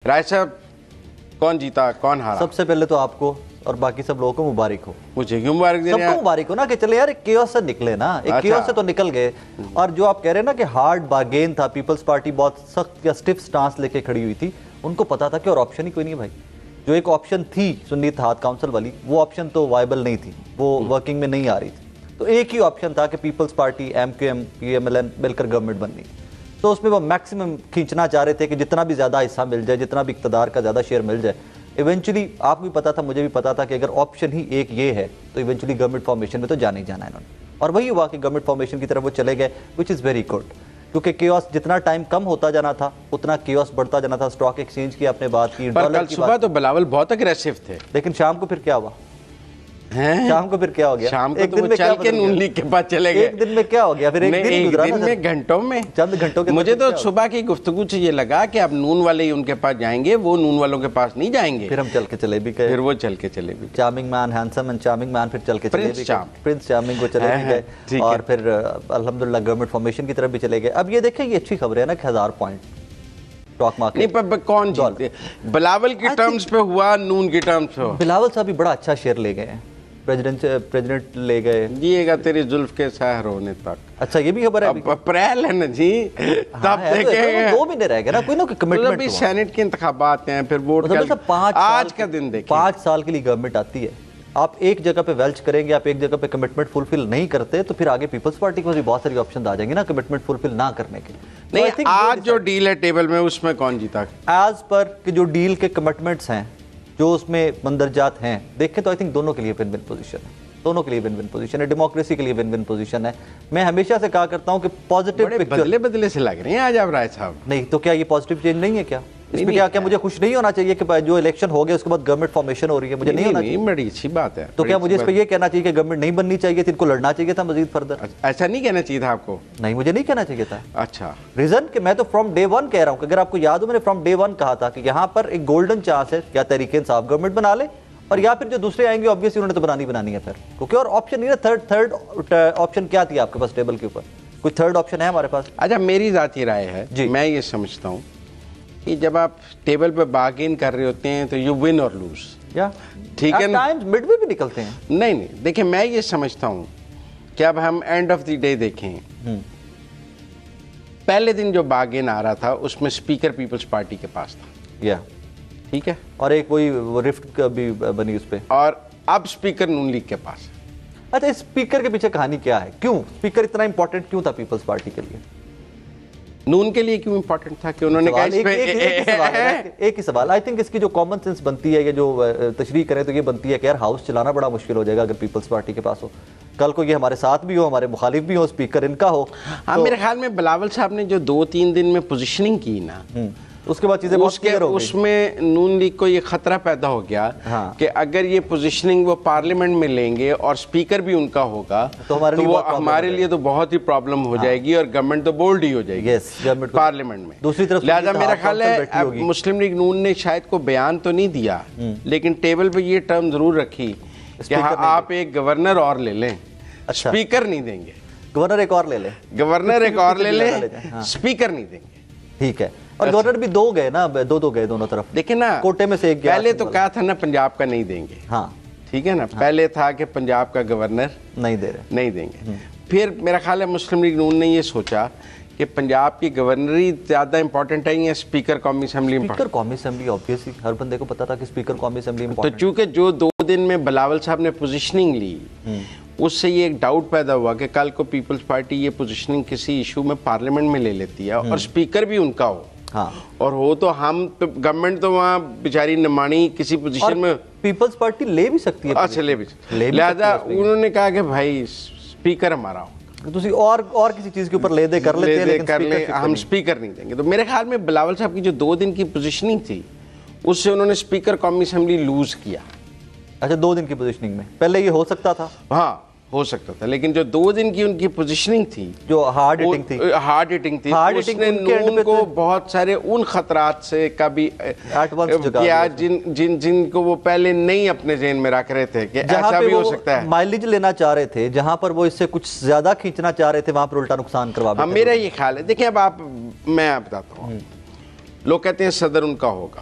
رائے صاحب کون جیتا کون ہارا؟ سب سے پہلے تو آپ کو اور باقی سب لوگوں کو مبارک ہو. مجھے کیوں مبارک دے سب رہے ہیں؟ کو مبارک ہو نا کہ چلے یار ایک کیوس سے نکلے نا, ایک کیوس سے تو نکل گئے. اور جو آپ کہہ رہے ہیں نا کہ ہارڈ بارگین تھا, پیپلز پارٹی بہت سخت یا سٹف سٹانس لے کے کھڑی ہوئی تھی, ان کو پتا تھا کہ اور آپشن ہی کوئی نہیں ہے بھائی. جو ایک آپشن تھی سنی اتحاد کاؤنسل والی, وہ آپشن تو وائبل نہیں تھی, وہ ورکنگ میں نہیں آ رہی تھی. تو ایک ہی آپشن تھا کہ Peoples Party M Q M P M L N مل کر گورنمنٹ بننی. تو اس میں وہ میکسیمم کھینچنا چاہ رہے تھے کہ جتنا بھی زیادہ حصہ مل جائے, جتنا بھی اقتدار کا زیادہ شیئر مل جائے. ایونچولی آپ کو بھی پتا تھا, مجھے بھی پتا تھا کہ اگر آپشن ہی ایک یہ ہے تو ایونچولی گورنمنٹ فارمیشن میں تو جانا ہی جانا ہے انہوں نے. اور وہی ہوا کہ گورنمنٹ فارمیشن کی طرف وہ چلے گئے, وچ از ویری گڈ. کیونکہ کیوس جتنا ٹائم کم ہوتا جانا تھا اتنا کیوس بڑھتا جانا تھا. اسٹاک ایکسچینج کی آپ نے بات کی, پر کل صبح تو بلاول بہت اگریسو تھے, لیکن شام کو پھر کیا ہوا؟ شام کو پھر کیا ہو گیا؟ شام کو تو وہ چل کے نون لیگ کے پاس چلے گئے. ایک دن میں کیا ہو گیا؟ پھر ایک دن میں گھنٹوں میں, چند گھنٹوں کے. مجھے تو صبح کی گفتگو سے یہ لگا کہ اب نون والے ہی ان کے پاس جائیں گے, وہ نون والوں کے پاس نہیں جائیں گے. پھر ہم چل کے چلے بھی گئے, پھر وہ چل کے چلے بھی, charming man, handsome and charming man, پھر چل کے چلے بھی گئے, پرنس چارمنگ کو چلے بھی گئے, اور پھر الحمدللہ گورنمنٹ فارمیشن کی طرف بھی چلے گئے. اب یہ دیکھیں یہ اچھی خبر ہے نا کہ 1000 پوائنٹ اسٹاک مارکیٹ. نہیں کون جیتے؟ بلاول کی ٹرمز پہ ہوا, نون کی ٹرمز پہ ہوا. بلاول صاحب بھی بڑا اچھا شیئر لے گئے ہیں, پریزیڈنٹ لے گئے. جیے گا تیری زلف کے سحر ہونے تک. اچھا یہ بھی خبر ہے, اب اپریل ہے نا جی, تب دیکھیں گے. 2 مہینے رہ گئے نا, کوئی نا کمٹمنٹ. ابھی سینٹ کے انتخابات ہیں, پھر ووٹ آج کا دن دیکھیں. 5 سال کے لیے گورنمنٹ آتی ہے, آپ ایک جگہ پہ ویلچ کریں گے, آپ ایک جگہ پہ کمٹمنٹ فلفل نہیں کرتے تو پھر آگے پیپلز پارٹی کو بھی بہت ساری آپشن آ جائیں گے نا کمٹمنٹ فلفل نہ کرنے کے. نہیں آج جو ڈیل ہے ٹیبل میں, اس میں کون جیتا؟ ایز پر کہ جو ڈیل کے کمٹمنٹس ہیں, جو اس میں مندرجات ہیں, دیکھیں تو آئی تھنک دونوں کے لیے ون ون پوزیشن ہے, دونوں کے لیے ون ون پوزیشن ہے, ڈیموکریسی کے لیے ون ون پوزیشن ہے. میں ہمیشہ سے کہا کرتا ہوں کہ پازیٹیو پکچر بدلے سے لگ رہے ہیں آج آپ رائے صاحب. نہیں تو کیا یہ پازیٹیو چینج نہیں ہے کیا؟ اس میں کیا مجھے خوش نہیں ہونا چاہیے کہ جو الیکشن ہو گیا اس کے بعد گورنمنٹ فارمیشن ہو رہی ہے؟ مجھے نہیں ہونا چاہیے. بڑی اچھی بات ہے. تو کیا مجھے اس پہ یہ کہنا چاہیے کہ گورنمنٹ نہیں بننی چاہیے تھی, ان کو لڑنا چاہیے تھا مزید فردر؟ ایسا نہیں کہنا چاہیے تھا آپ کو؟ نہیں مجھے نہیں کہنا چاہیے تھا. اچھا ریزن کہ میں تو فرام ڈے 1 کہہ رہا ہوں کہ اگر آپ کو یاد ہو میں نے فرام ڈے 1 کہا تھا کہ یہاں پر ایک گولڈن چانس ہے, یا تحریک انصاف گورنمنٹ بنا لے, اور یا پھر جو دوسرے آئیں گے obviously انہوں نے تو بنانی ہے پھر, کیونکہ اور آپشن نہیں ہے. تھرڈ آپشن کیا تھی آپ کے پاس ٹیبل کے اوپر؟ کوئی تھرڈ آپشن ہے ہمارے پاس؟ اچھا میری ذاتی رائے ہے, میں یہ سمجھتا ہوں کہ جب آپ ٹیبل پہ بارگین کر رہے ہوتے ہیں تو یو ون اور لوز, ٹھیک ہے نا, مڈ وے بھی نکلتے ہیں. نہیں دیکھیں میں یہ سمجھتا ہوں کہ اب ہم اینڈ آف دی ڈے دیکھیں, پہلے دن جو بارگین آ رہا تھا اس میں اسپیکر پیپلز پارٹی کے پاس تھا, ٹھیک ہے, اور ایک وہی رفٹ بھی بنی اس پہ, اور اب اسپیکر نون لیگ کے پاس. اچھا اس اسپیکر کے پیچھے کہانی کیا ہے؟ کیوں اسپیکر اتنا امپورٹنٹ کیوں تھا پیپلز پارٹی کے لیے؟ نون کے لیے کیوں امپورٹنٹ تھا کہ انہوں نے کہا اس پہ ایک ہی سوال, آئی تھنک اس کی جو کامن سینس بنتی ہے یا جو تشریح کریں تو یہ بنتی ہے کہ یار ہاؤس چلانا بڑا مشکل ہو جائے گا اگر پیپلز پارٹی کے پاس ہو, کل کو یہ ہمارے ساتھ بھی ہو, ہمارے مخالف بھی ہو, اسپیکر ان کا ہو. ہاں میرے خیال میں بلاول صاحب نے جو 2-3 دن میں پوزیشننگ کی نا, اس کے بعد چیزیں بہت کلیئر ہو گئی. اس میں نون لیگ کو یہ خطرہ پیدا ہو گیا کہ اگر یہ پوزیشننگ وہ پارلیمنٹ میں لیں گے اور اسپیکر بھی ان کا ہوگا تو وہ ہمارے لیے تو بہت ہی پرابلم ہو جائے گی, اور گورنمنٹ تو بولڈ ہی ہو جائے گی پارلیمنٹ میں. دوسری طرف لہٰذا میرا خیال ہے مسلم لیگ نون نے شاید کو بیان تو نہیں دیا, لیکن ٹیبل پہ یہ ٹرم ضرور رکھی کہ آپ ایک گورنر اور لے لیں, اسپیکر نہیں دیں گے. گورنر ایک اور لے لیں, گورنر ایک اور لے لیں, اسپیکر نہیں دیں گے. ٹھیک ہے, اور گورنر بھی 2 گئے نا, 2 گئے دونوں طرف. دیکھیں نا کوٹے میں سے ایک گیا. پہلے تو کہا تھا نا پنجاب کا نہیں دیں گے, ہاں ٹھیک ہے نا, پہلے تھا کہ پنجاب کا گورنر نہیں دے رہے, نہیں دیں گے. پھر میرا خیال ہے مسلم لیگ نون نے یہ سوچا کہ پنجاب کی گورنری زیادہ امپورٹنٹ ہے یا اسپیکر قومی اسمبلی امپورٹنٹ؟ اسپیکر قومی اسمبلی آبویسلی ہر بندے کو پتا تھا کہ اسپیکر قومی اسمبلی امپورٹنٹ. تو چونکہ جو 2 دن میں بلاول صاحب نے پوزیشننگ لی, اس سے یہ ایک ڈاؤٹ پیدا ہوا کہ کل کو پیپلز پارٹی یہ پوزیشننگ کسی ایشو میں پارلیمنٹ میں لے لیتی ہے اور اسپیکر بھی ان کا ہو, اور ہو تو ہم گورنمنٹ تو وہاں بیچاری نمانی کسی پوزیشن میں پیپلز پارٹی لے بھی سکتی ہے. اچھا لے بھی سکتی, لہذا انہوں نے کہا کہ بھائی اسپیکر ہمارا ہو, تسی اور کسی چیز کے اوپر لے دے کر لیتے ہیں, ہم اسپیکر نہیں دیں گے. تو میرے خیال میں بلاول صاحب کی جو 2 دن کی پوزیشننگ تھی اس سے انہوں نے اسپیکر قومی اسمبلی لوز کیا. اچھا 2 دن کی پوزیشننگ میں پہلے یہ ہو سکتا تھا, ہاں ہو سکتا تھا, لیکن جو 2 دن کی ان کی پوزیشننگ تھی جو ہارڈ ہٹنگ تھی, اس نے نون کو بہت سارے ان خطرات سے کبھی کیا جن کو وہ پہلے نہیں اپنے ذہن میں رکھ رہے تھے کہ ایسا بھی ہو سکتا ہے. مائلیج لینا چاہ رہے تھے, جہاں پر وہ اس سے کچھ زیادہ کھینچنا چاہ رہے تھے وہاں پر الٹا نقصان کروا میرا یہ خیال ہے. دیکھیں اب میں بتاتا ہوں, لوگ کہتے ہیں صدر ان کا ہوگا,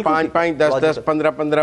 5-5, 10-10, 15-15